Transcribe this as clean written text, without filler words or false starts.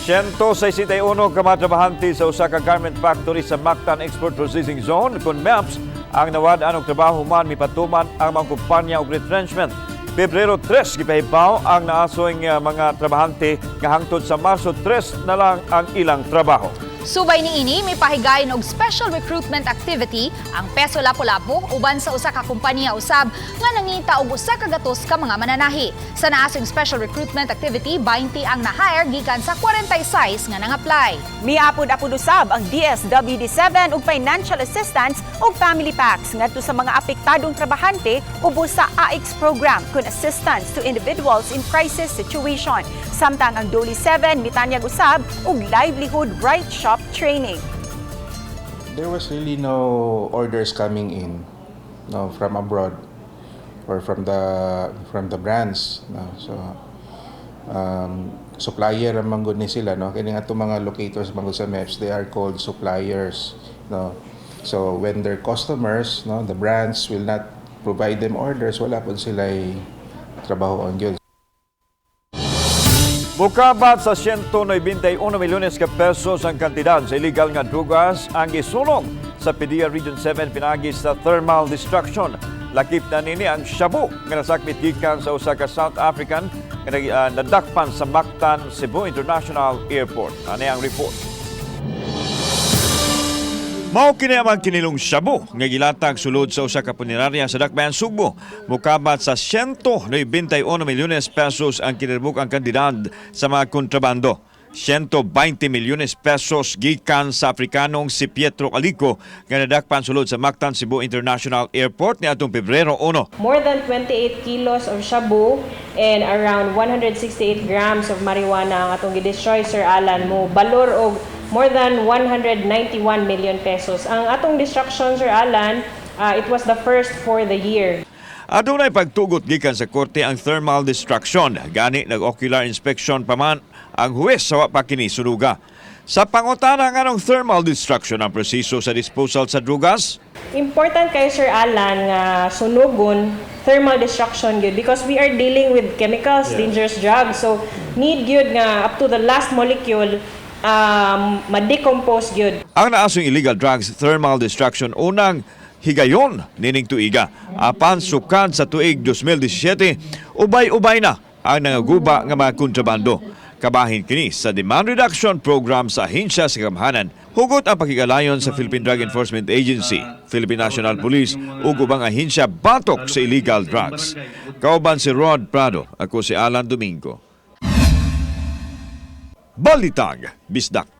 161 ka mga trabahante sa usa ka garment factory sa Mactan Export Processing Zone kun MEPS ang nawad-an og trabaho man mipatuman ang mga kumpanya og retrenchment. Pebrero 3 gipahibaw ang naasoy nga mga trabahante nga hangtod sa Marso 3 na lang ang ilang trabaho. Subay niini mipahigayon og special recruitment activity ang Peso Lapu-Lapu uban sa usa ka kompanya usab nga nangita og usa ka gatos ka mga mananahi. Sa naasong special recruitment activity, 20 ang na-hire gikan sa 46 nga nang-apply. Miapod-apod usab ang DSWD7 og financial assistance og family packs ngadto sa mga apektadong trabahante ubos sa AIX program kun assistance to individuals in crisis situation. Samtang ang Dili 7 mitanyag usab og livelihood right shop training. There was really no orders coming in, no, from abroad or from the brands, no. So supplier ang manggod ni sila, no. Kini nga mga locators manggod sa MEPS, they are called suppliers, no. So when their customers, no, the brands will not provide them orders, wala po sila trabaho on gyud. Bukabat sa 191 milyones ka pesos ang kantidad sa illegal nga drugas ang Gisunog sa PDEA Region 7 pinaagi sa thermal destruction. Lakip na nini ang shabu nga nasakmit gikan sa usa ka South African nga nadakpan sa Mactan, Cebu International Airport. Ani ang report. Mao kini ang kinilong shabu nga gilatag sulod sa usa ka punerarya sa Dakbayan, Sugbo. Mukabat sa 191 milyones pesos ang kiniribuk ang kantidad sa mga kontrabando. 120 milyones pesos gikan sa Afrikanong si Pietro Calico nga nadakpan sulod sa Mactan, Cebu International Airport niadtong Pebrero 1. More than 28 kilos of shabu and around 168 grams of marijuana ang atong gidestroy, Sir Alan, mo balor og more than 191 million pesos. Ang atong destruction, Sir Alan, it was the first for the year. Adunay pagtugot gikan sa korte ang thermal destruction. Gani nag-ocular inspection pa man ang huwes sa wa pa kini sunuga. Sa pangutana nganong thermal destruction ang proseso sa disposal sa drugas? Important kay Sir Alan nga sunugon thermal destruction gyud because we are dealing with chemicals, dangerous drugs. So need gyud nga up to the last molecule ma-decompose gyud. Ang naasong illegal drugs thermal destruction unang higayon nining tuiga. Apan sukad sa tuig 2017, ubay-ubay na ang nangaguba nga mga kontrabando. Kabahin kini sa demand reduction program sa ahensya sa Kamhanan. Hugot ang pakigalayon sa Philippine Drug Enforcement Agency, Philippine National Police ug ubang ahensya batok sa illegal drugs. Kauban si Rod Prado, ako si Alan Domingo. Balitang Bisdak.